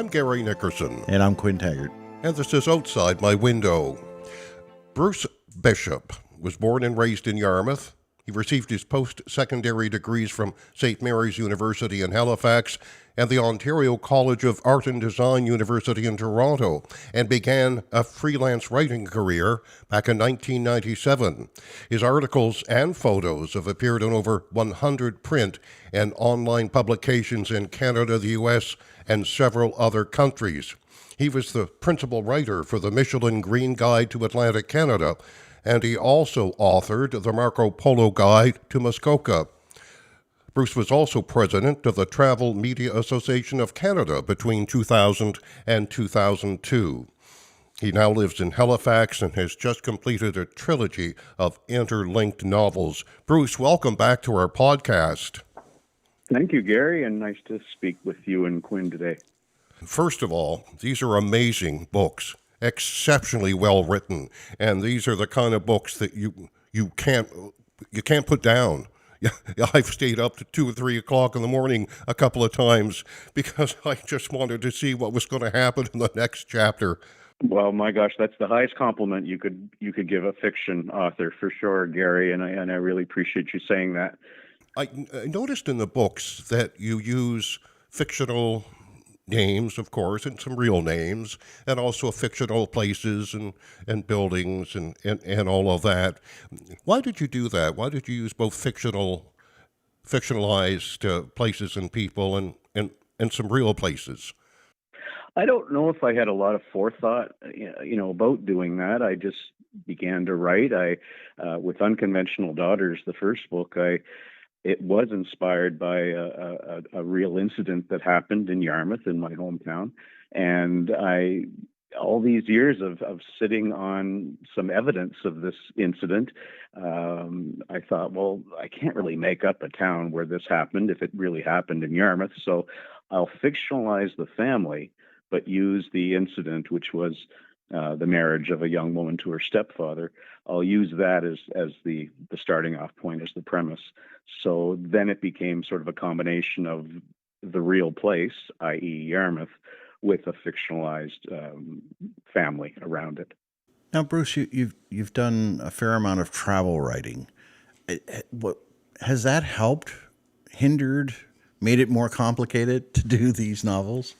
I'm Gary Nickerson. And I'm Quinn Taggart. And this is Outside My Window. Bruce Bishop was born and raised in Yarmouth. He received his post-secondary degrees from St. Mary's University in Halifax and the Ontario College of Art and Design University in Toronto, and began a freelance writing career back in 1997. His articles and photos have appeared in over 100 print and online publications in Canada, the U.S., and several other countries. He was the principal writer for the Michelin Green Guide to Atlantic Canada, and he also authored the Marco Polo Guide to Muskoka. Bruce was also president of the Travel Media Association of Canada between 2000 and 2002. He now lives in Halifax and has just completed a trilogy of interlinked novels. Bruce, welcome back to our podcast. Thank you, Gary, and nice to speak with you and Quinn today. First of all, these are amazing books, exceptionally well written, and these are the kind of books that you can't put down. I've stayed up to 2 or 3 o'clock in the morning a couple of times because I just wanted to see what was going to happen in the next chapter. Well, my gosh, that's the highest compliment you could give a fiction author for sure, Gary, and I really appreciate you saying that. I noticed in the books that you use fictional names, of course, and some real names, and also fictional places and buildings and all of that. Why did you do that? Why did you use both fictionalized places and people and some real places? I don't know if I had a lot of forethought, about doing that. I just began to write. With Unconventional Daughters, the first book, it was inspired by a real incident that happened in Yarmouth, in my hometown. And all these years of sitting on some evidence of this incident, I thought, well, I can't really make up a town where this happened if it really happened in Yarmouth. So I'll fictionalize the family, but use the incident, which was the marriage of a young woman to her stepfather. I'll use that as the starting off point, as the premise. So then it became sort of a combination of the real place, i.e. Yarmouth, with a fictionalized family around it. Now, Bruce, you've done a fair amount of travel writing. What has that helped, hindered, made it more complicated to do these novels?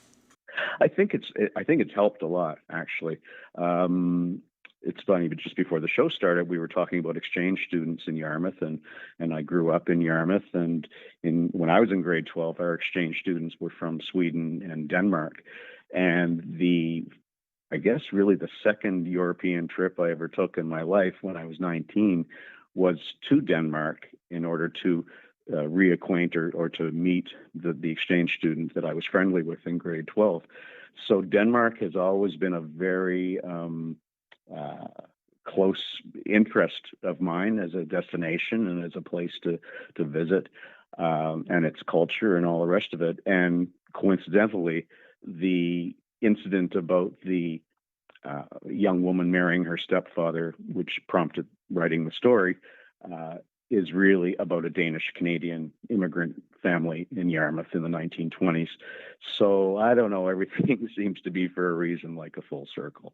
I think it's helped a lot, actually. It's funny, but just before the show started, we were talking about exchange students in Yarmouth, and I grew up in Yarmouth. And when I was in grade 12, our exchange students were from Sweden and Denmark. And I guess really the second European trip I ever took in my life when I was 19 was to Denmark in order to reacquaint or to meet the exchange student that I was friendly with in grade 12. So Denmark has always been a very close interest of mine as a destination and as a place to visit, and its culture and all the rest of it. And coincidentally, the incident about the young woman marrying her stepfather, which prompted writing the story, is really about a Danish-Canadian immigrant family in Yarmouth in the 1920s. So I don't know, everything seems to be for a reason, like a full circle.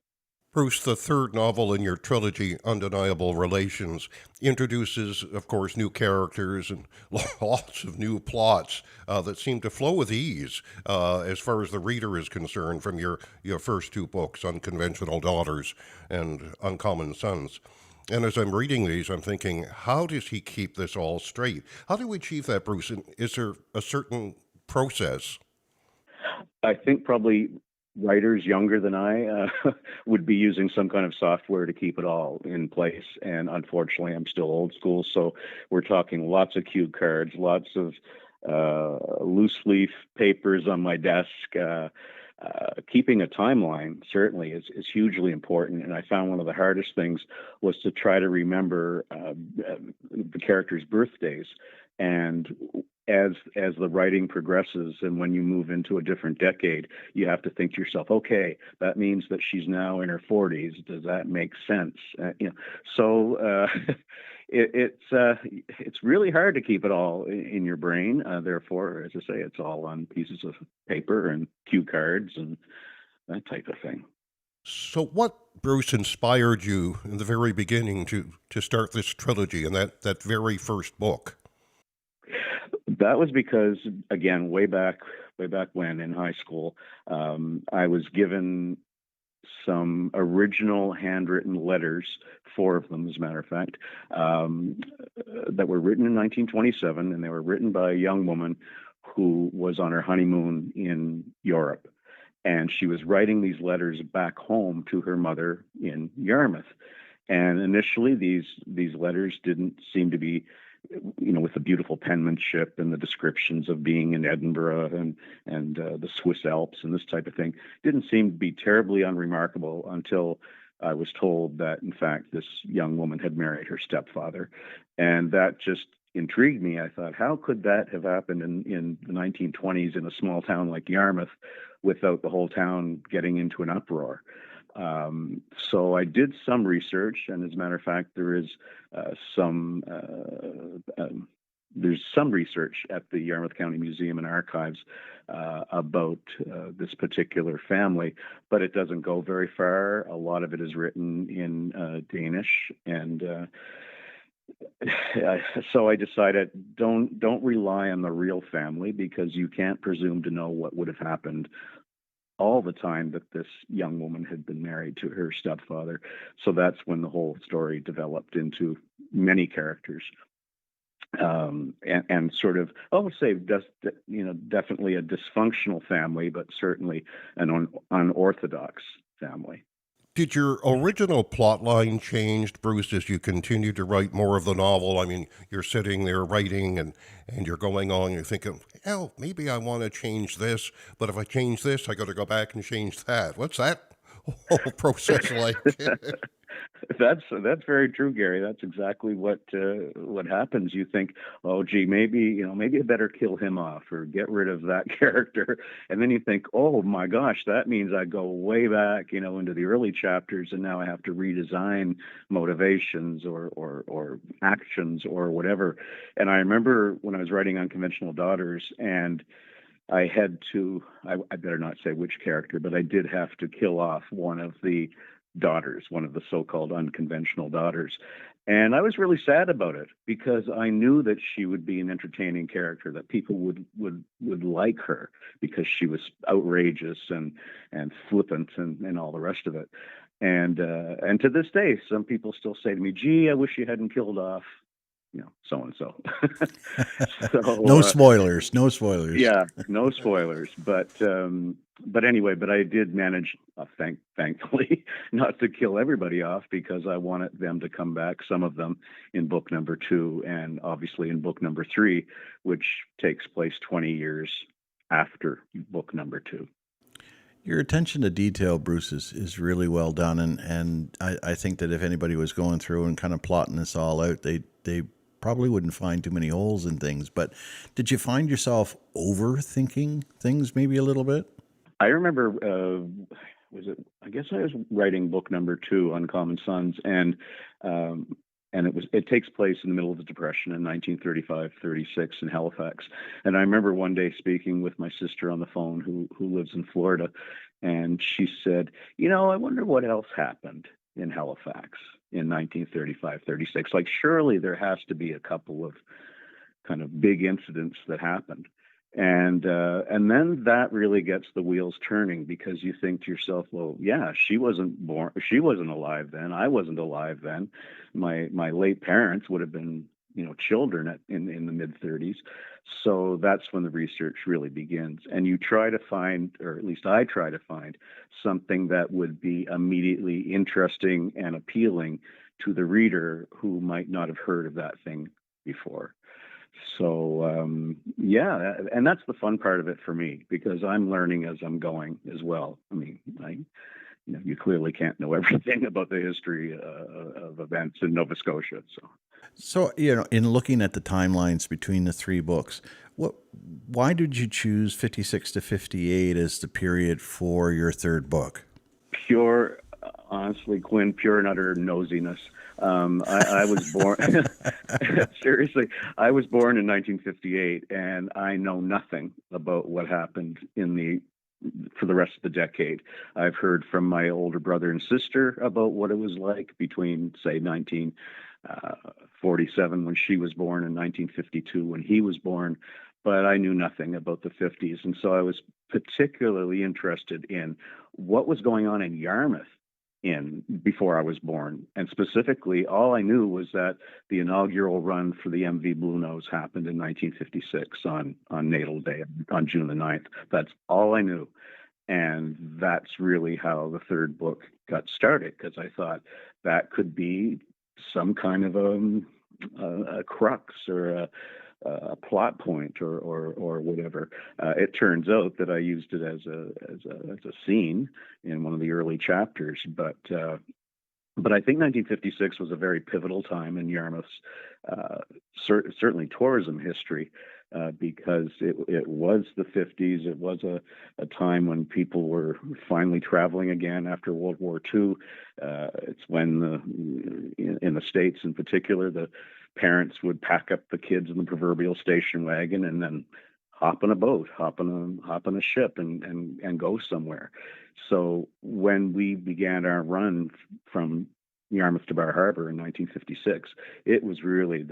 Bruce, the third novel in your trilogy, Undeniable Relations, introduces, of course, new characters and lots of new plots that seem to flow with ease as far as the reader is concerned from your first two books, Unconventional Daughters and Uncommon Sons. And as I'm reading these, I'm thinking, how does he keep this all straight? How do we achieve that, Bruce? And is there a certain process? I think probably writers younger than I would be using some kind of software to keep it all in place. And unfortunately, I'm still old school. So we're talking lots of cue cards, lots of loose leaf papers on my desk. Keeping a timeline certainly is hugely important. And I found one of the hardest things was to try to remember the characters' birthdays. And as the writing progresses and when you move into a different decade, you have to think to yourself, okay, that means that she's now in her 40s. Does that make sense? So it's really hard to keep it all in your brain. Therefore, as I say, it's all on pieces of paper and cue cards and that type of thing. So, what, Bruce, inspired you in the very beginning to start this trilogy and that very first book? That was because, again, way back when in high school, I was given some original handwritten letters, four of them, as a matter of fact, that were written in 1927, and they were written by a young woman who was on her honeymoon in Europe. And she was writing these letters back home to her mother in Yarmouth. And initially, these letters didn't seem to be, with the beautiful penmanship and the descriptions of being in Edinburgh and the Swiss Alps and this type of thing, didn't seem to be terribly unremarkable until I was told that, in fact, this young woman had married her stepfather. And that just intrigued me. I thought, how could that have happened in the 1920s in a small town like Yarmouth without the whole town getting into an uproar? So I did some research, and as a matter of fact, there's some research at the Yarmouth County Museum and Archives about this particular family, but it doesn't go very far. A lot of it is written in Danish, and so I decided don't rely on the real family, because you can't presume to know what would have happened all the time that this young woman had been married to her stepfather. So that's when the whole story developed into many characters, and sort of, I would say, definitely a dysfunctional family, but certainly an unorthodox family. Did your original plot line change, Bruce, as you continued to write more of the novel? I mean, you're sitting there writing and you're going on, you're thinking, hell, maybe I want to change this, but if I change this, I got to go back and change that. What's that whole process like? That's very true, Gary. That's exactly what happens. You think, oh, gee, maybe I better kill him off or get rid of that character, and then you think, oh my gosh, that means I go way back, into the early chapters, and now I have to redesign motivations or actions or whatever. And I remember when I was writing Unconventional Daughters, and I had to, I better not say which character, but I did have to kill off one of the daughters, one of the so-called unconventional daughters. And I was really sad about it, because I knew that she would be an entertaining character, that people would like her because she was outrageous and flippant and all the rest of it. And to this day, some people still say to me, gee, I wish you hadn't killed off, so and so. No spoilers. No spoilers. Yeah, no spoilers. But anyway, I did manage, thankfully, not to kill everybody off, because I wanted them to come back, some of them, in book number 2, and obviously in book number 3, which takes place 20 years after book number 2. Your attention to detail, Bruce, is really well done, and I think that if anybody was going through and kind of plotting this all out, they probably wouldn't find too many holes in things. But did you find yourself overthinking things maybe a little bit? I remember, I guess I was writing book number 2, Uncommon Sons, and it takes place in the middle of the Depression in 1935-36 in Halifax. And I remember one day speaking with my sister on the phone, who lives in Florida, and she said, I wonder what else happened in Halifax in 1935-36. Like, surely there has to be a couple of kind of big incidents that happened. And then that really gets the wheels turning, because you think to yourself, well, yeah, she wasn't alive then. I wasn't alive then. My late parents would have been, children in the mid 30s. So that's when the research really begins. And you try to find, or at least I try to find, something that would be immediately interesting and appealing to the reader who might not have heard of that thing before. So, yeah, and that's the fun part of it for me, because I'm learning as I'm going as well. I mean, you clearly can't know everything about the history of events in Nova Scotia. So, in looking at the timelines between the 3 books, why did you choose 56 to 58 as the period for your 3rd book? Pure Honestly, Quinn, pure and utter nosiness. I was born, seriously, I was born in 1958, and I know nothing about what happened for the rest of the decade. I've heard from my older brother and sister about what it was like between, say, 1947 when she was born and 1952 when he was born, but I knew nothing about the 50s. And so I was particularly interested in what was going on in Yarmouth in before I was born. And specifically, all I knew was that the inaugural run for the MV Bluenose happened in 1956 on Natal Day, on June the 9th. That's all I knew. And that's really how the third book got started, because I thought that could be some kind of a crux or a plot point or whatever. It turns out that I used it as a scene in one of the early chapters, but I think 1956 was a very pivotal time in Yarmouth's certainly tourism history, because it was the 50s. It was a time when people were finally traveling again after World War II. It's when in the States in particular, the parents would pack up the kids in the proverbial station wagon and then hop on a boat, hop on a ship and go somewhere. So when we began our run from Yarmouth to Bar Harbor in 1956, it was really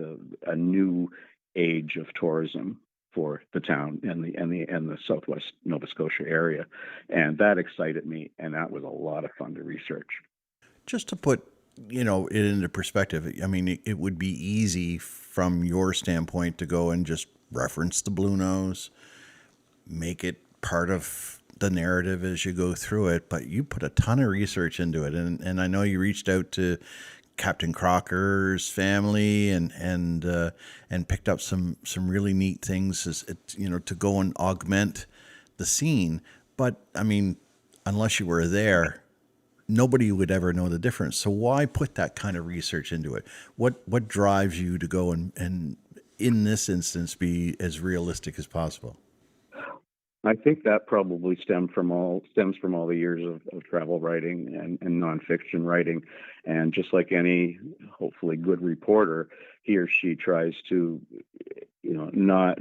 a new age of tourism for the town and the southwest Nova Scotia area, and that excited me, and that was a lot of fun to research. Just to put it into perspective, I mean, it would be easy from your standpoint to go and just reference the Bluenose, make it part of the narrative as you go through it, but you put a ton of research into it, and I know you reached out to Captain Crocker's family and picked up some really neat things to go and augment the scene. But I mean, unless you were there, nobody would ever know the difference. So why put that kind of research into it? What drives you to go and in this instance be as realistic as possible? I think that probably stems from all the years of travel writing and nonfiction writing. And just like any hopefully good reporter, he or she tries to, not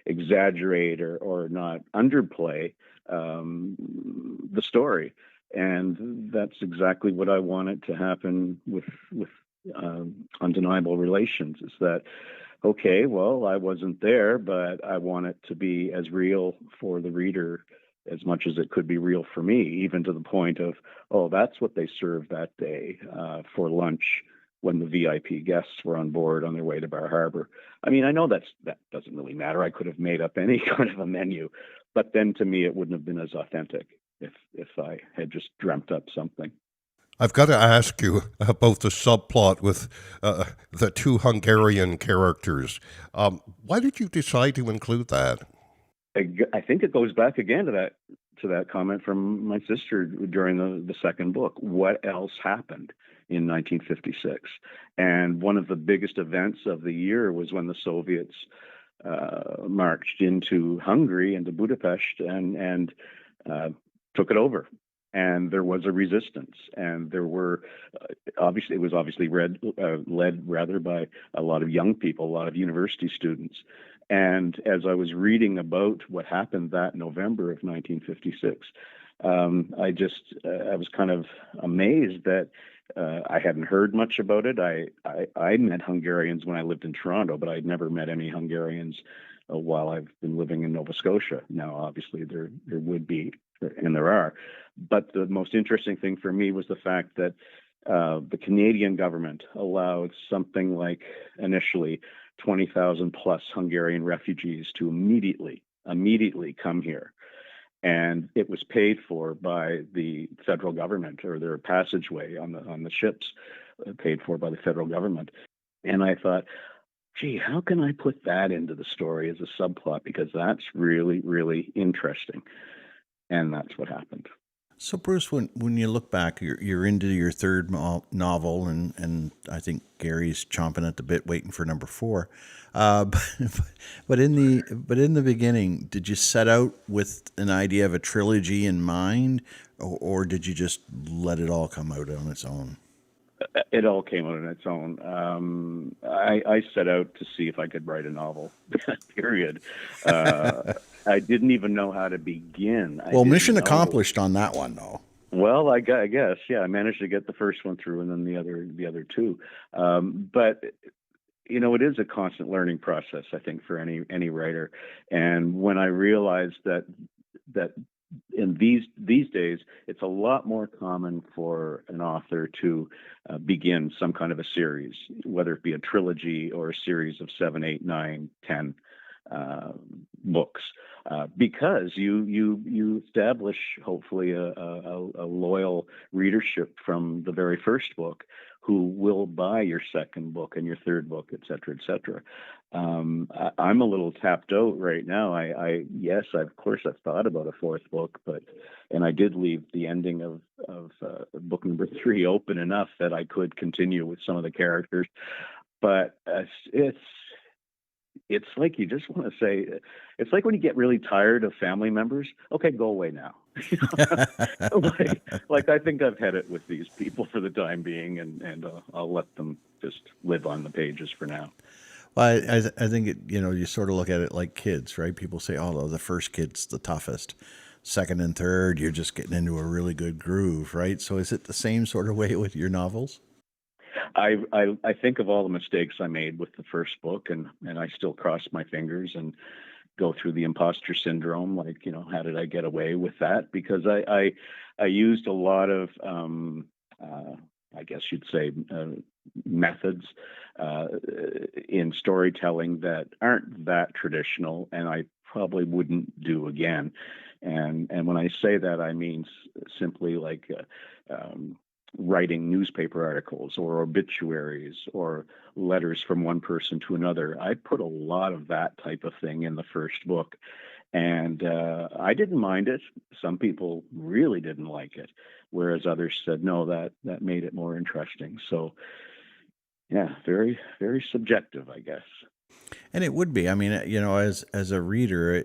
exaggerate or not underplay the story. And that's exactly what I wanted to happen with Undeniable Relations, is that, okay, well, I wasn't there, but I want it to be as real for the reader as much as it could be real for me, even to the point of, oh, that's what they served that day for lunch when the VIP guests were on board on their way to Bar Harbor. I mean, I know that doesn't really matter. I could have made up any kind of a menu, but then to me, it wouldn't have been as authentic if I had just dreamt up something. I've got to ask you about the subplot with the two Hungarian characters. Why did you decide to include that? I think it goes back again to that comment from my sister during the second book. What else happened in 1956? And one of the biggest events of the year was when the Soviets marched into Hungary, into Budapest, and took it over. And there was a resistance, and there were it was obviously led rather by a lot of young people, a lot of university students. And as I was reading about what happened that November of 1956, I was kind of amazed that I hadn't heard much about it. I met Hungarians when I lived in Toronto, but I'd never met any Hungarians while I've been living in Nova Scotia. Now, obviously, there would be, and there are. But the most interesting thing for me was the fact that the Canadian government allowed something like initially 20,000 plus Hungarian refugees to immediately come here. And it was paid for by the federal government, or their passageway on the ships paid for by the federal government. And I thought, gee, how can I put that into the story as a subplot? Because that's really, really interesting. And that's what happened. So, Bruce, when you look back, you're into your third novel, and I think Gary's chomping at the bit, waiting for number four. But, but in the beginning, did you set out with an idea of a trilogy in mind, or did you just let it all come out on its own? It all came out on its own. I set out to see if I could write a novel. Period. Uh, I didn't even know how to begin. I Well, didn't mission know. accomplished on that one, though. Well, I guess, yeah. I managed to get the first one through, and then the other two. But it is a constant learning process, I think, for any writer. And when I realized that in these days, it's a lot more common for an author to begin some kind of a series, whether it be a trilogy or a series of 7, 8, 9, 10 books, because you establish hopefully a loyal readership from the very first book, who will buy your second book and your third book, et cetera, et cetera. I'm a little tapped out right now. Yes, of course, I've thought about a fourth book, and I did leave the ending of book number 3 open enough that I could continue with some of the characters. But it's like you just want to say, it's like when you get really tired of family members. Okay, go away now. like I think I've had it with these people for the time being, and I'll let them just live on the pages for now. Well, I think you sort of look at it like kids, right? People say, "Oh, the first kid's the toughest. Second and third, you're just getting into a really good groove," right? So, is it the same sort of way with your novels? I think of all the mistakes I made with the first book, and I still cross my fingers and go through the imposter syndrome. Like, how did I get away with that? Because I used a lot of I guess you'd say methods in storytelling that aren't that traditional, and I probably wouldn't do again. And when I say that, I mean simply like writing newspaper articles or obituaries or letters from one person to another. I put a lot of that type of thing in the first book, and I didn't mind it. Some people really didn't like it, whereas others said no, that made it more interesting. So yeah, very, very subjective, I guess. And it would be. I mean, as a reader,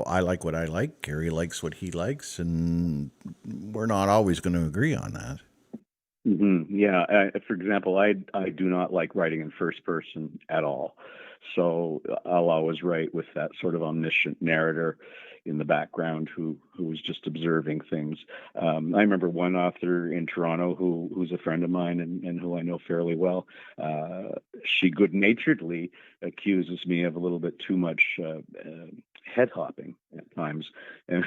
I like what I like. Gary likes what he likes, and we're not always going to agree on that. Yeah. For example, I do not like writing in first person at all. So I'll always write with that sort of omniscient narrator in the background who was just observing things. I remember one author in Toronto who's a friend of mine and who I know fairly well. She good-naturedly accuses me of a little bit too much head hopping at times, and,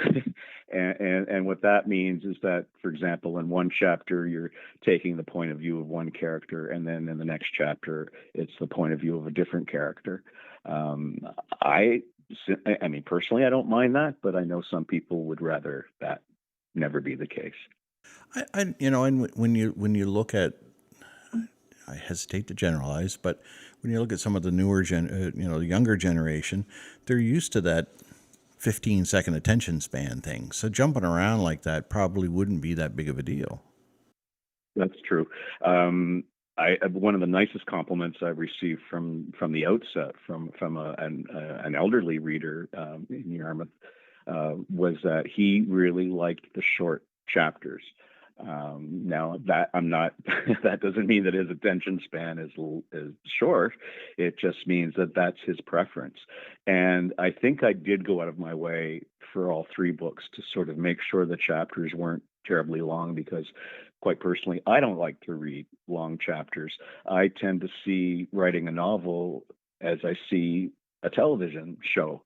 and what that means is that, for example, in one chapter you're taking the point of view of one character, and then in the next chapter it's the point of view of a different character. I mean, personally, I don't mind that, but I know some people would rather that never be the case. And when you look at, I hesitate to generalize, but when you look at some of the newer the younger generation, they're used to that 15-second attention span thing. So jumping around like that probably wouldn't be that big of a deal. That's true. One of the nicest compliments I received from the outset from an elderly reader in Yarmouth was that he really liked the short chapters. Now that I'm not, that doesn't mean that his attention span is short. It just means that that's his preference. And I think I did go out of my way for all 3 books to sort of make sure the chapters weren't terribly long, because quite personally, I don't like to read long chapters. I tend to see writing a novel as I see a television show,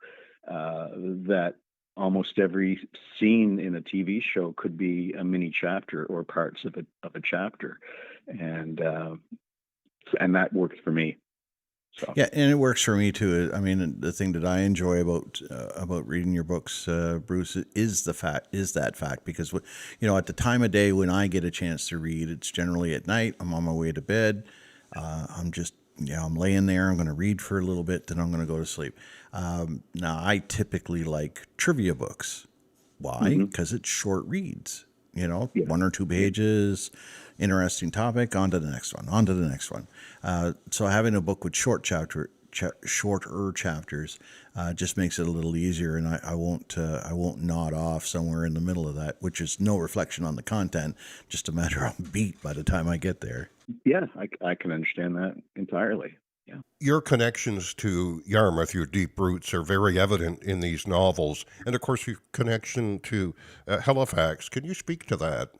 that almost every scene in a TV show could be a mini chapter or parts of a chapter, and that works for me. So. Yeah, and it works for me too. I mean, the thing that I enjoy about reading your books, Bruce, is that fact, because at the time of day when I get a chance to read, it's generally at night. I'm on my way to bed. I'm laying there. I'm going to read for a little bit, then I'm going to go to sleep. Now, I typically like trivia books. Why? Because it's short reads. Yeah. one or two pages, interesting topic, on to the next one, on to the next one. So having a book with shorter chapters just makes it a little easier, and I won't nod off somewhere in the middle of that, which is no reflection on the content, just a matter of beat by the time I get there. Yeah, I can understand that entirely. Yeah. Your connections to Yarmouth, your deep roots, are very evident in these novels. And of course, your connection to Halifax. Can you speak to that?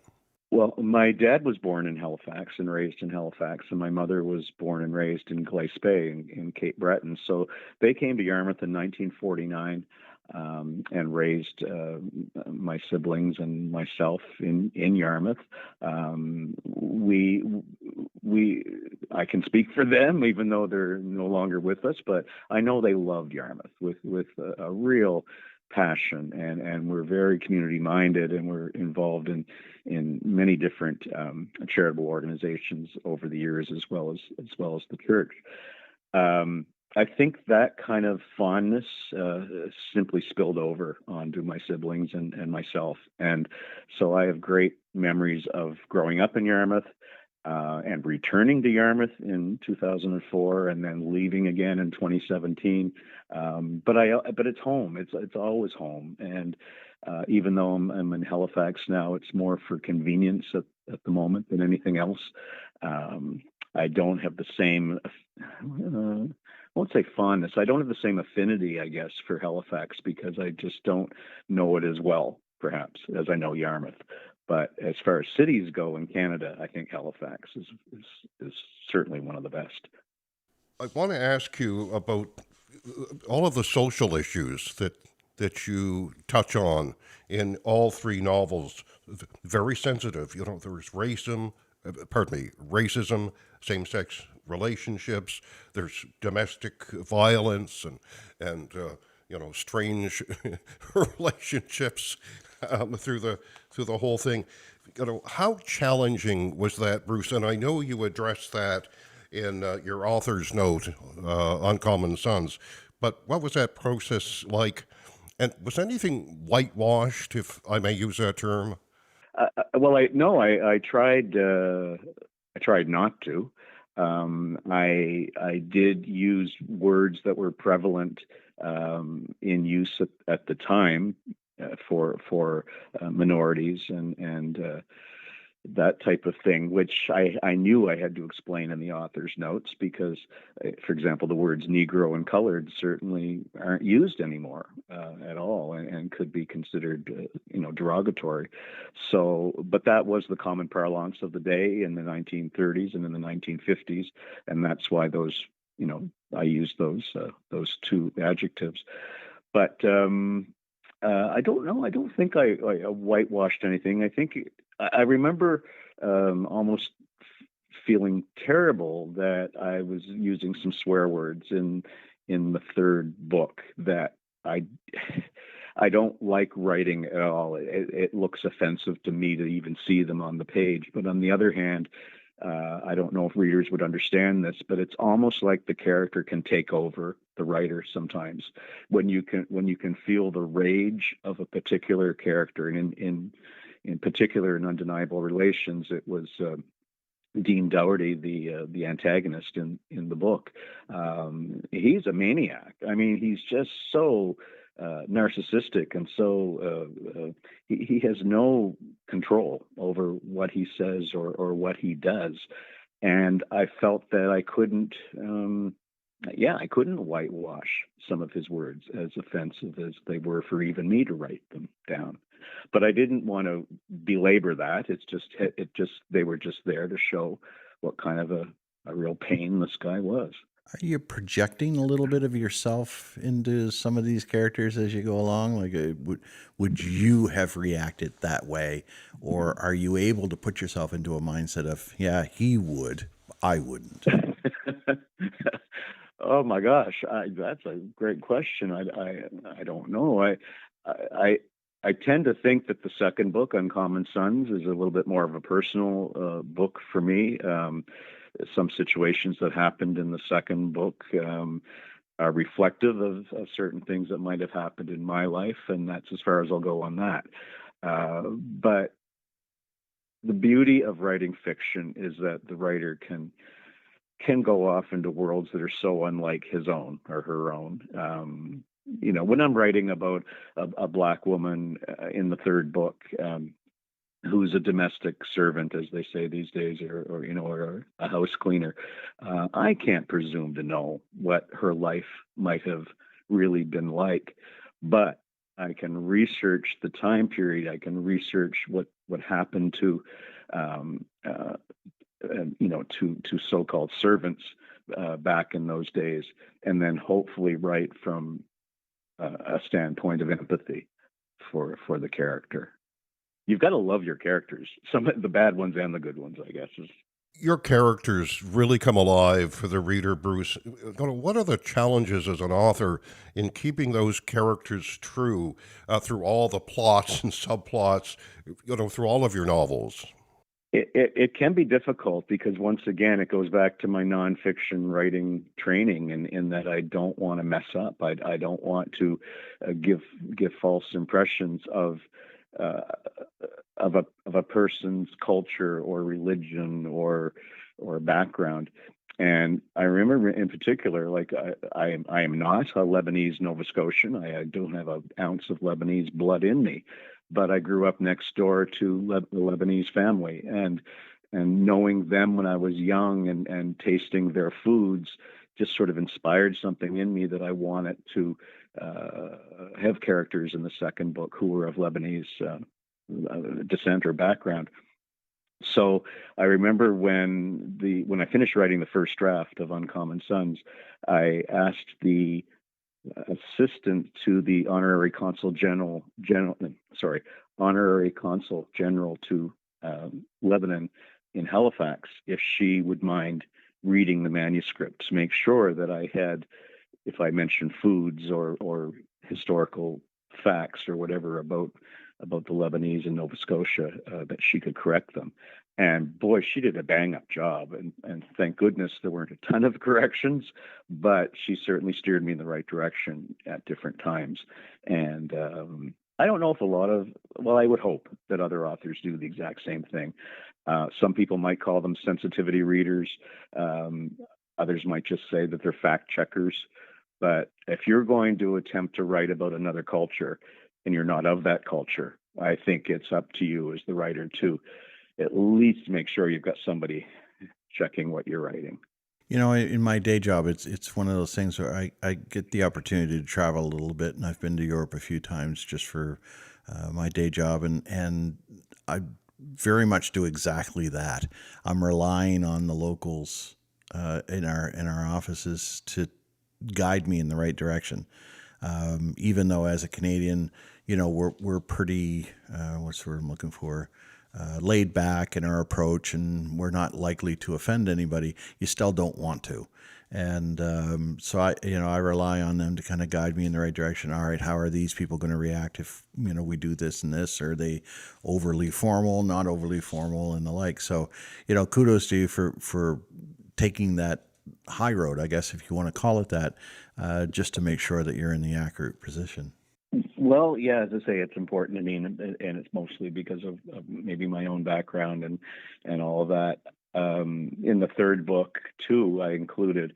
Well, my dad was born in Halifax and raised in Halifax, and my mother was born and raised in Glace Bay in Cape Breton. So they came to Yarmouth in 1949 and raised my siblings and myself in Yarmouth. I can speak for them, even though they're no longer with us, but I know they loved Yarmouth with a real passion, and we're very community minded, and we're involved in many different charitable organizations over the years, as well as the church. I think that kind of fondness simply spilled over onto my siblings and myself, and so I have great memories of growing up in Yarmouth. And returning to Yarmouth in 2004, and then leaving again in 2017. But it's home. It's always home. And even though I'm in Halifax now, it's more for convenience at the moment than anything else. I don't have the same. I won't say fondness. I don't have the same affinity, I guess, for Halifax because I just don't know it as well, perhaps, as I know Yarmouth. But as far as cities go in Canada, I think Halifax is certainly one of the best. I want to ask you about all of the social issues that you touch on in all three novels. Very sensitive. There's racism, same-sex relationships. There's domestic violence and strange relationships through the whole thing. How challenging was that, Bruce? And I know you addressed that in your author's note, Uncommon Sons. But what was that process like? And was anything whitewashed, if I may use that term? I tried. I tried not to. I did use words that were prevalent in use at the time for minorities and that type of thing, which I knew I had to explain in the author's notes because, for example, the words Negro and colored certainly aren't used anymore at all and could be considered, derogatory. So, but that was the common parlance of the day in the 1930s and in the 1950s, and that's why those, I used those two adjectives. But I don't know. I don't think I whitewashed anything. I think I remember almost feeling terrible that I was using some swear words in the third book that I don't like writing at all. It looks offensive to me to even see them on the page. But on the other hand, I don't know if readers would understand this, but it's almost like the character can take over the writer sometimes when you can feel the rage of a particular character. And in particular, in Undeniable Relations, it was Dean Dougherty, the antagonist in the book. He's a maniac. I mean, he's just so narcissistic, and so he has no control over what he says or what he does. And I felt that I couldn't whitewash some of his words, as offensive as they were for even me to write them down. But I didn't want to belabor that. It just they were just there to show what kind of a real pain this guy was. Are you projecting a little bit of yourself into some of these characters as you go along? Like, would you have reacted that way, or are you able to put yourself into a mindset of, yeah, he would, I wouldn't? Oh my gosh, that's a great question. I don't know. I tend to think that the second book, Uncommon Sons, is a little bit more of a personal book for me. Some situations that happened in the second book are reflective of certain things that might have happened in my life, and that's as far as I'll go on that. But the beauty of writing fiction is that the writer can go off into worlds that are so unlike his own or her own. When I'm writing about a black woman in the third book, who's a domestic servant, as they say these days, or a house cleaner, I can't presume to know what her life might have really been like, but I can research the time period. I can research what happened to, to so-called servants back in those days, and then hopefully write from a standpoint of empathy for the character. You've got to love your characters, some of the bad ones and the good ones, I guess. Your characters really come alive for the reader, Bruce. What are the challenges as an author in keeping those characters true through all the plots and subplots, through all of your novels? It can be difficult because, once again, it goes back to my nonfiction writing training, in that I don't want to mess up. I don't want to give false impressions of a person's culture or religion or background. And I remember in particular, like I am not a Lebanese Nova Scotian. I don't have an ounce of Lebanese blood in me, but I grew up next door to the Lebanese family, and knowing them when I was young and tasting their foods just sort of inspired something in me that I wanted to have characters in the second book who were of Lebanese descent or background. So I remember when I finished writing the first draft of Uncommon Sons, I asked the assistant to the honorary consul general to Lebanon in Halifax if she would mind reading the manuscript to make sure that I had, if I mentioned foods or historical facts or whatever about the Lebanese in Nova Scotia, that she could correct them. And boy, she did a bang-up job. And thank goodness there weren't a ton of corrections, but she certainly steered me in the right direction at different times. And I don't know if I would hope that other authors do the exact same thing. Some people might call them sensitivity readers. Others might just say that they're fact checkers. But if you're going to attempt to write about another culture and you're not of that culture, I think it's up to you as the writer to at least make sure you've got somebody checking what you're writing. In my day job, it's one of those things where I get the opportunity to travel a little bit, and I've been to Europe a few times just for my day job, and I very much do exactly that. I'm relying on the locals in our offices to guide me in the right direction. Even though as a Canadian, we're pretty what's the word I'm looking for? Laid back in our approach, and we're not likely to offend anybody. You still don't want to, and so I rely on them to kind of guide me in the right direction. All right, how are these people going to react if we do this and this? Are they overly formal, not overly formal, and the like? So kudos to you for taking that high road, I guess, if you want to call it that, just to make sure that you're in the accurate position. Well, yeah, as I say, it's important to me, and it's mostly because of maybe my own background and all of that. In the third book, too, I included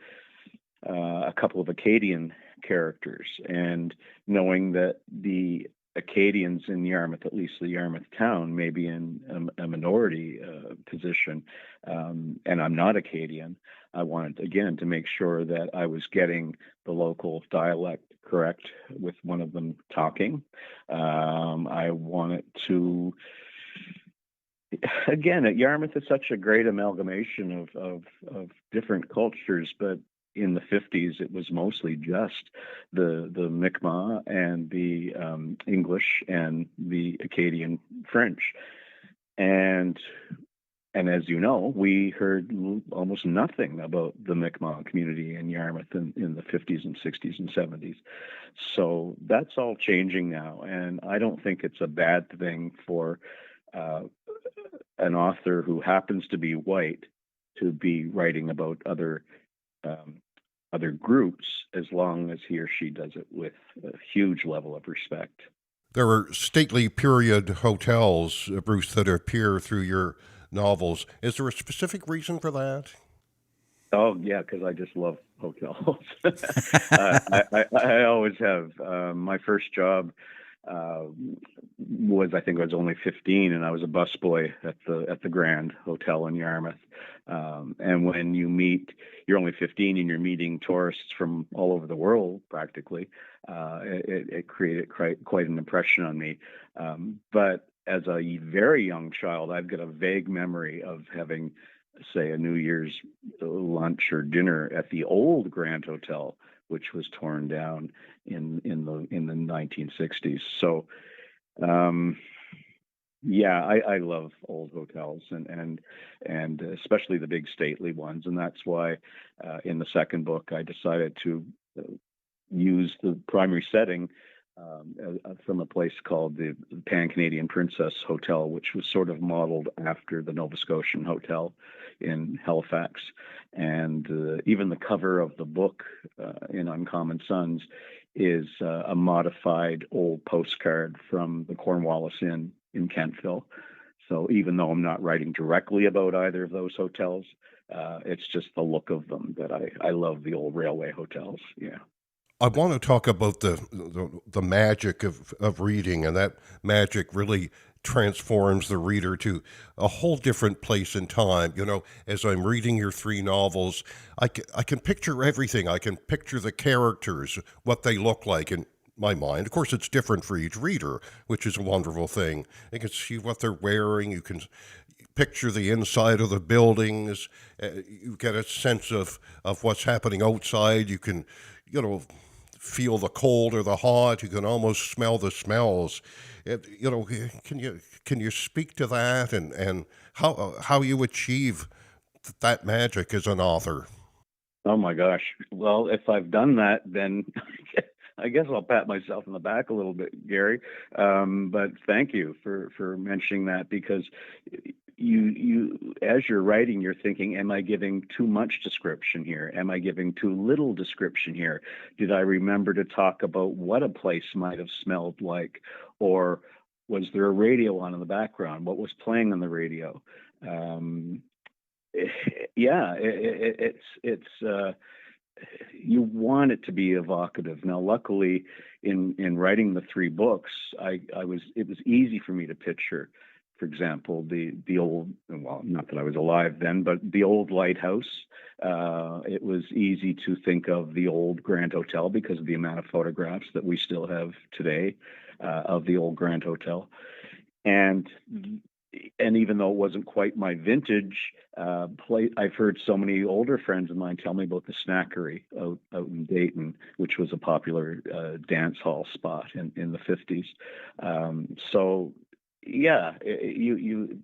a couple of Acadian characters, and knowing that the Acadians in Yarmouth, at least the Yarmouth town, may be in a minority position, and I'm not Acadian, I wanted, again, to make sure that I was getting the local dialect correct with one of them talking. I wanted to, again, at Yarmouth is such a great amalgamation of different cultures, but in the 50s, it was mostly just the Mi'kmaq and the English and the Acadian French. And as you know, we heard almost nothing about the Mi'kmaq community in Yarmouth in the 50s and 60s and 70s. So that's all changing now. And I don't think it's a bad thing for an author who happens to be white to be writing about other groups, as long as he or she does it with a huge level of respect. There are stately period hotels, Bruce, that appear through your novels. Is there a specific reason for that? Oh yeah, because I just love hotels. I always have. My first job uh, was, I think I was only 15, and I was a busboy at the Grand Hotel in Yarmouth. And when you're only 15, and you're meeting tourists from all over the world practically. It created quite an impression on me. But as a very young child, I've got a vague memory of having, say, a New Year's lunch or dinner at the old Grand Hotel, which was torn down in the 1960s. So um, yeah, I love old hotels, and especially the big stately ones, and that's why in the second book I decided to use the primary setting from a place called the Pan Canadian Princess Hotel, which was sort of modeled after the Nova Scotian Hotel in Halifax. And even the cover of the book in Uncommon Sons is a modified old postcard from the Cornwallis Inn in Kentville. So even though I'm not writing directly about either of those hotels, it's just the look of them that I love the old railway hotels. Yeah. I want to talk about the magic of reading, and that magic really transforms the reader to a whole different place in time. You know, as I'm reading your three novels, I can picture everything. I can picture the characters, what they look like in my mind. Of course, it's different for each reader, which is a wonderful thing. You can see what they're wearing. You can picture the inside of the buildings. You get a sense of what's happening outside. You can, you know, feel the cold or the hot. You can almost smell the smells. You know, can you speak to that, and how you achieve that magic as an author? Oh my gosh. Well, if I've done that, then I guess I'll pat myself on the back a little bit, Gary. But thank you for mentioning that, because you as you're writing, you're thinking, am I giving too much description here? Am I giving too little description here? Did I remember to talk about what a place might have smelled like, or was there a radio on in the background? What was playing on the radio? Um, yeah, it's you want it to be evocative. Now, luckily, in writing the three books, it was easy for me to picture, for example, the old, well, not that I was alive then, but the old lighthouse. It was easy to think of the old Grand Hotel because of the amount of photographs that we still have today of the old Grand Hotel. And even though it wasn't quite my vintage I've heard so many older friends of mine tell me about the Snackery out in Dayton, which was a popular dance hall spot in the 50s. So yeah,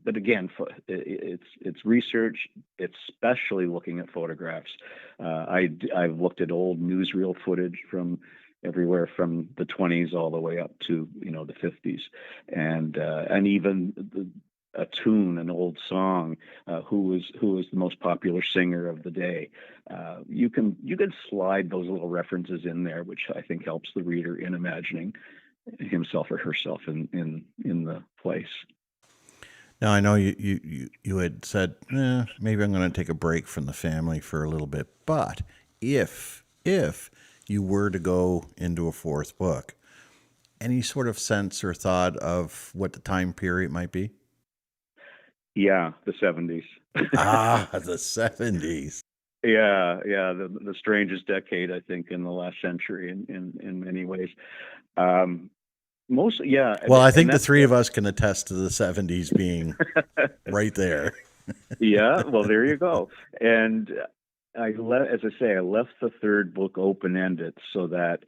but again, it's research. It's especially looking at photographs. I've looked at old newsreel footage from everywhere from the 20s all the way up to the 50s, and even a tune, an old song, who was the most popular singer of the day. You can slide those little references in there, which I think helps the reader in imagining himself or herself in the place. Now, I know you had said, maybe I'm going to take a break from the family for a little bit, but if you were to go into a fourth book, any sort of sense or thought of what the time period might be? Yeah, the 70s. The 70s. Yeah, the strangest decade, I think, in the last century in many ways. Mostly, yeah. Well, I think the three of us can attest to the 70s being right there. Yeah, well, there you go. And as I say, I left the third book open-ended so that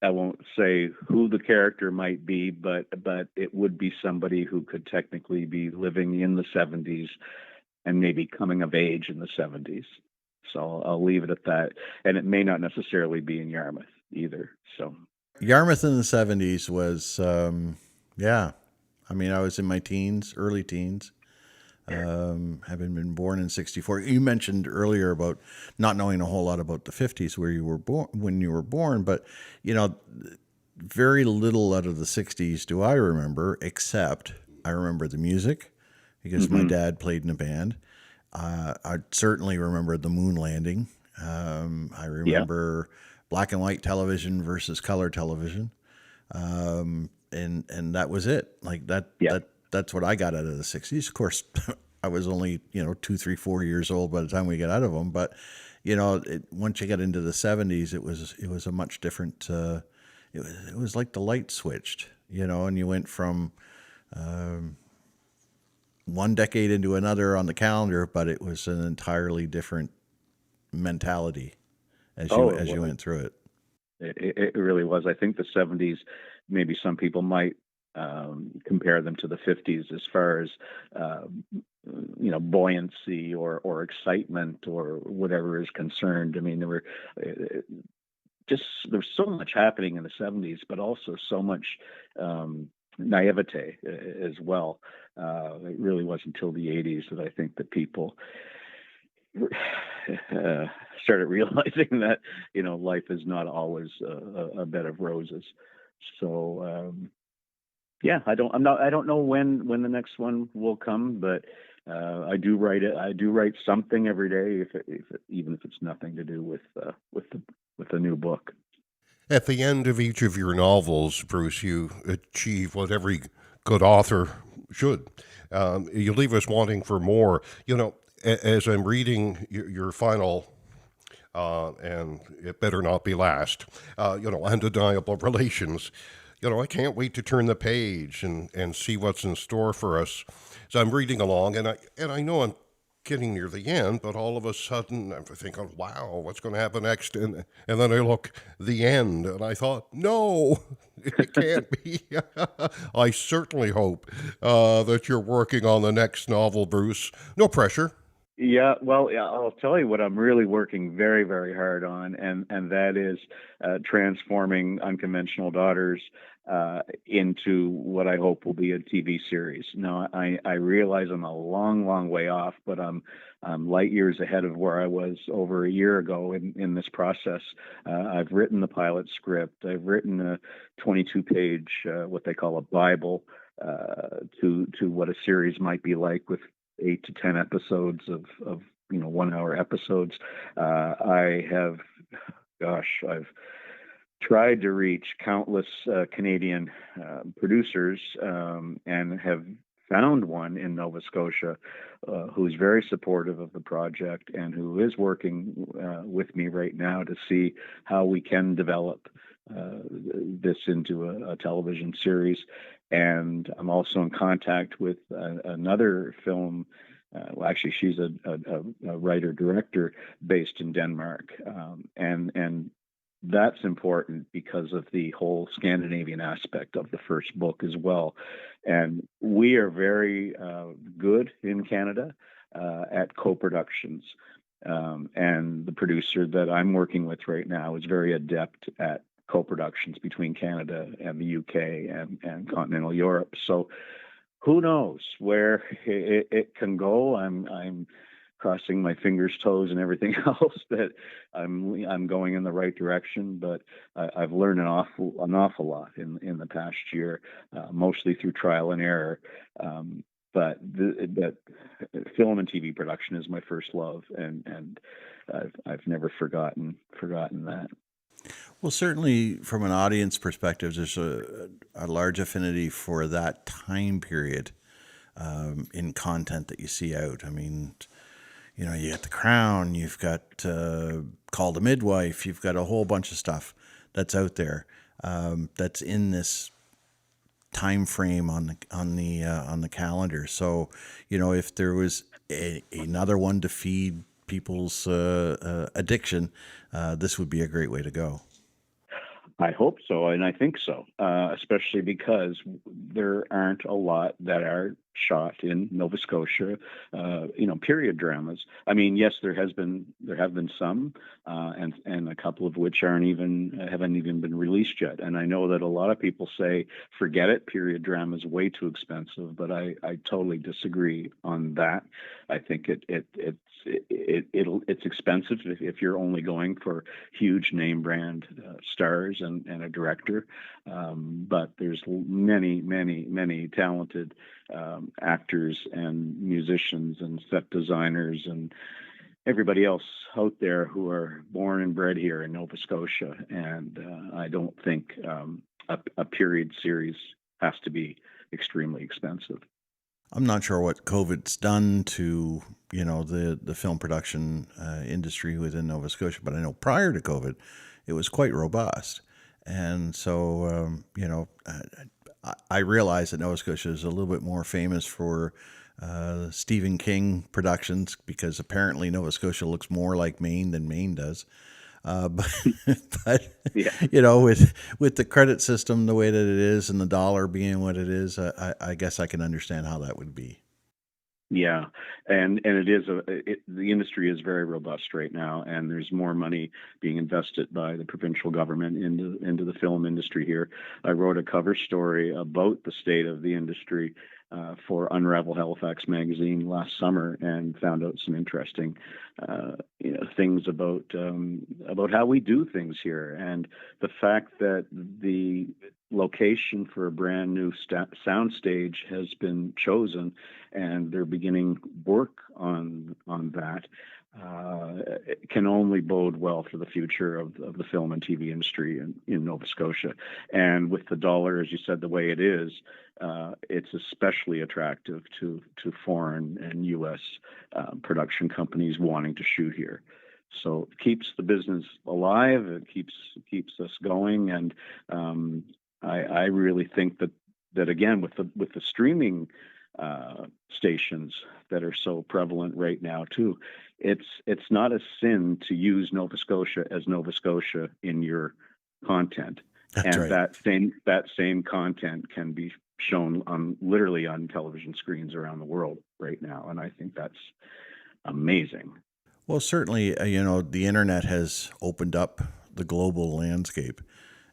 I won't say who the character might be, but it would be somebody who could technically be living in the 70s and maybe coming of age in the 70s. So I'll leave it at that. And it may not necessarily be in Yarmouth either. So Yarmouth in the 70s was, yeah. I mean, I was in my teens, early teens, having been born in 64. You mentioned earlier about not knowing a whole lot about the 50s where you were born, when you were born, but, very little out of the 60s do I remember, except I remember the music because my dad played in a band. I certainly remember the moon landing. I Yeah. remember black and white television versus color television. And that was it. Like Yeah. that's what I got out of the 60s. Of course, I was only, 2, 3, 4 years old by the time we got out of them. But, once you got into the 70s, it was a much different, it was like the light switched, and you went from one decade into another on the calendar, but it was an entirely different mentality as Oh, you it as you was. went through it. It really was. I think the 70s, maybe some people might compare them to the 50s as far as, buoyancy or excitement or whatever is concerned. I mean, uh, there's so much happening in the 70s, but also so much naivete as well. It really wasn't until the 80s that I think that people started realizing that life is not always a bed of roses. So yeah, I don't know when the next one will come, but I do write it. I do write something every day, even if it's nothing to do with the new book. At the end of each of your novels, Bruce, you achieve what every good author should. You leave us wanting for more. As I'm reading your final, and it better not be last, undeniable relations. I can't wait to turn the page and see what's in store for us. So I'm reading along, and I know I'm getting near the end, but all of a sudden I'm thinking, wow, what's going to happen next? And then I look, the end, and I thought, no, it can't be. I certainly hope that you're working on the next novel, Bruce. No pressure. Yeah, well, yeah, I'll tell you what I'm really working very, very hard on, and that is transforming Unconventional Daughters into what I hope will be a TV series. Now, I realize I'm a long, long way off, but I'm light years ahead of where I was over a year ago in this process. I've written the pilot script. I've written a 22-page, what they call a Bible, to what a series might be like with 8 to 10 episodes of 1 hour episodes. I've tried to reach countless Canadian producers and have found one in Nova Scotia who's very supportive of the project and who is working with me right now to see how we can develop this into a television series. And I'm also in contact with another film. Well, actually, she's a writer director based in Denmark, and that's important because of the whole Scandinavian aspect of the first book as well. And we are very good in Canada at co-productions. And the producer that I'm working with right now is very adept at co-productions between Canada and the UK and continental Europe. So who knows where it can go? I'm crossing my fingers, toes, and everything else that I'm going in the right direction. But I've learned an awful lot in the past year, mostly through trial and error. But film and TV production is my first love, and I've never forgotten that. Well, certainly from an audience perspective, there's a large affinity for that time period in content that you see out. I mean, you got The Crown, you've got Call the Midwife, you've got a whole bunch of stuff that's out there that's in this time frame on the calendar. So, if there was another one to feed people's addiction, this would be a great way to go. I hope so, and I think so, especially because there aren't a lot that are shot in Nova Scotia, period dramas. I mean, yes, there have been some, and a couple of which haven't even been released yet. And I know that a lot of people say, forget it, period drama is way too expensive, but I totally disagree on that. I think it's it's expensive if you're only going for huge name brand stars and a director, but there's many talented actors and musicians and set designers and everybody else out there who are born and bred here in Nova Scotia, and I don't think a period series has to be extremely expensive. I'm not sure what COVID's done to the film production industry within Nova Scotia, but I know prior to COVID, it was quite robust, and so I realize that Nova Scotia is a little bit more famous for Stephen King productions because apparently Nova Scotia looks more like Maine than Maine does. But Yeah. with the credit system the way that it is and the dollar being what it is, I guess I can understand how that would be. Yeah, and it is the industry is very robust right now, and there's more money being invested by the provincial government into the film industry here. I wrote a cover story about the state of the industry for Unravel Halifax magazine last summer, and found out some interesting things about how we do things here, and the fact that the location for a brand new soundstage has been chosen, and they're beginning work on that. It can only bode well for the future of the film and TV industry in Nova Scotia. And with the dollar, as you said, the way it is, it's especially attractive to foreign and U.S. Production companies wanting to shoot here. So it keeps the business alive. It keeps us going, and I really think that again with the streaming stations that are so prevalent right now too, it's not a sin to use Nova Scotia as Nova Scotia in your content. That's And right. that same content can be shown literally on television screens around the world right now, and I think that's amazing. Well, certainly, the internet has opened up the global landscape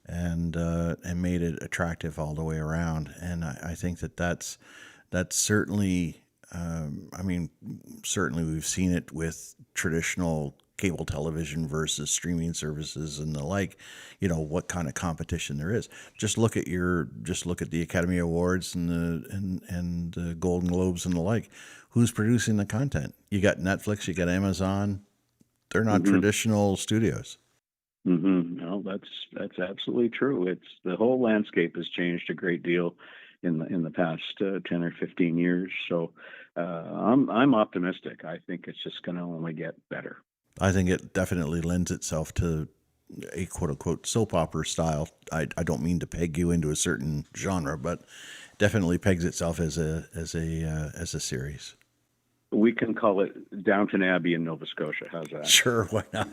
and made it attractive all the way around. And I think that's certainly. Certainly we've seen it with traditional cable television versus streaming services and the like. What kind of competition there is. Just look at the Academy Awards and the Golden Globes and the like. Who's producing the content? You got Netflix, you got Amazon. They're not Hmm. traditional studios. No, that's absolutely true. It's the whole landscape has changed a great deal in the past 10 or 15 years. So I'm optimistic. I think it's just going to only get better. I think it definitely lends itself to a quote unquote soap opera style. I don't mean to peg you into a certain genre, but definitely pegs itself as a series. We can call it Downton Abbey in Nova Scotia. How's that? Sure, why not?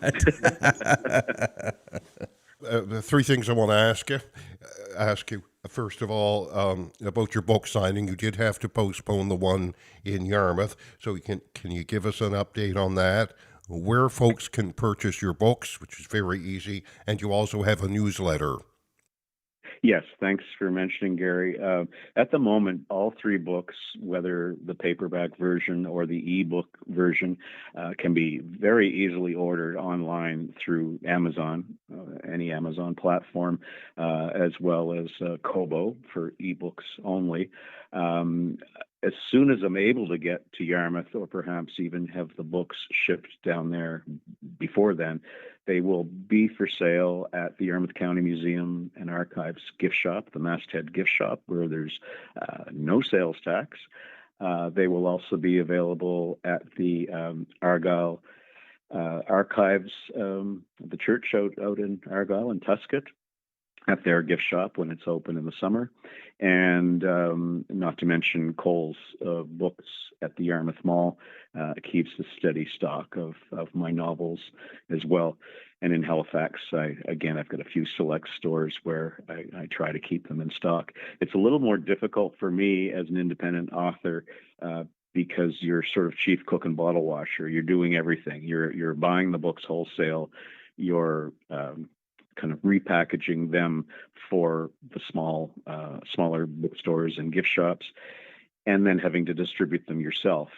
The three things I want to ask you. First of all, about your book signing, you did have to postpone the one in Yarmouth. So can you give us an update on that? Where folks can purchase your books, which is very easy, and you also have a newsletter. Yes, thanks for mentioning, Gary. At the moment, all three books, whether the paperback version or the ebook version, can be very easily ordered online through Amazon, any Amazon platform, as well as Kobo for ebooks only. As soon as I'm able to get to Yarmouth, or perhaps even have the books shipped down there before then, they will be for sale at the Yarmouth County Museum and Archives gift shop, the Masthead gift shop, where there's no sales tax. They will also be available at the Argyle Archives, the church out in Argyle and Tuscot, at their gift shop when it's open in the summer, and not to mention Cole's books at the Yarmouth Mall keeps a steady stock of my novels as well. And in Halifax, I've got a few select stores where I try to keep them in stock. It's a little more difficult for me as an independent author because you're sort of chief cook and bottle washer. You're doing everything. You're buying the books wholesale. You're kind of repackaging them for the smaller bookstores and gift shops. and then having to distribute them yourself.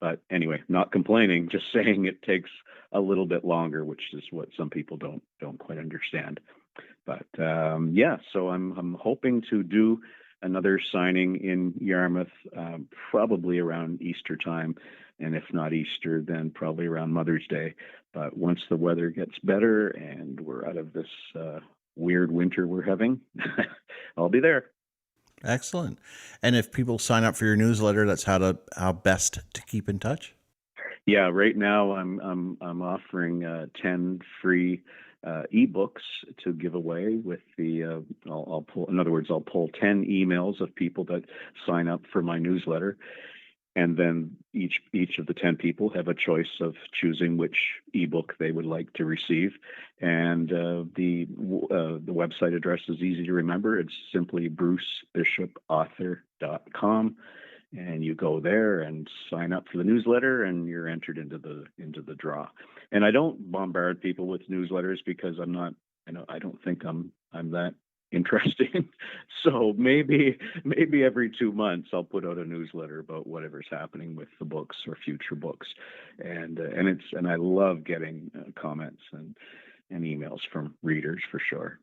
But anyway, not complaining, just saying it takes a little bit longer, which is what some people don't quite understand. But yeah, so I'm hoping to do another signing in Yarmouth, probably around Easter time, and if not Easter, then probably around Mother's Day. But once the weather gets better and we're out of this weird winter we're having, I'll be there. Excellent. And if people sign up for your newsletter, that's how best to keep in touch? Yeah, right now I'm offering 10 free ebooks to give away with the I'll pull, in other words, I'll pull 10 emails of people that sign up for my newsletter, and then each of the 10 people have a choice of choosing which ebook they would like to receive. And the website address is easy to remember. It's simply brucebishopauthor.com, and you go there and sign up for the newsletter, and you're entered into the draw. And I don't bombard people with newsletters because I don't think I'm that interesting. So maybe every 2 months I'll put out a newsletter about whatever's happening with the books or future books, and I love getting comments and emails from readers for sure.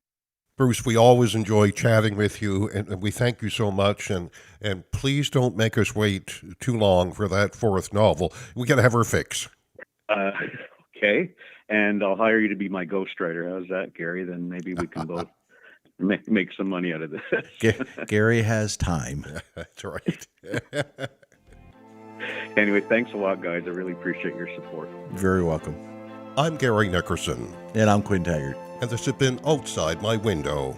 Bruce, we always enjoy chatting with you, and we thank you so much. And please don't make us wait too long for that fourth novel. We got to have her fix. Okay, and I'll hire you to be my ghostwriter. How's that, Gary? Then maybe we can both make some money out of this. Gary has time. That's right. Anyway, thanks a lot, guys. I really appreciate your support. You're very welcome. I'm Gary Nickerson. And I'm Quinn Taggart. And this has been Outside My Window.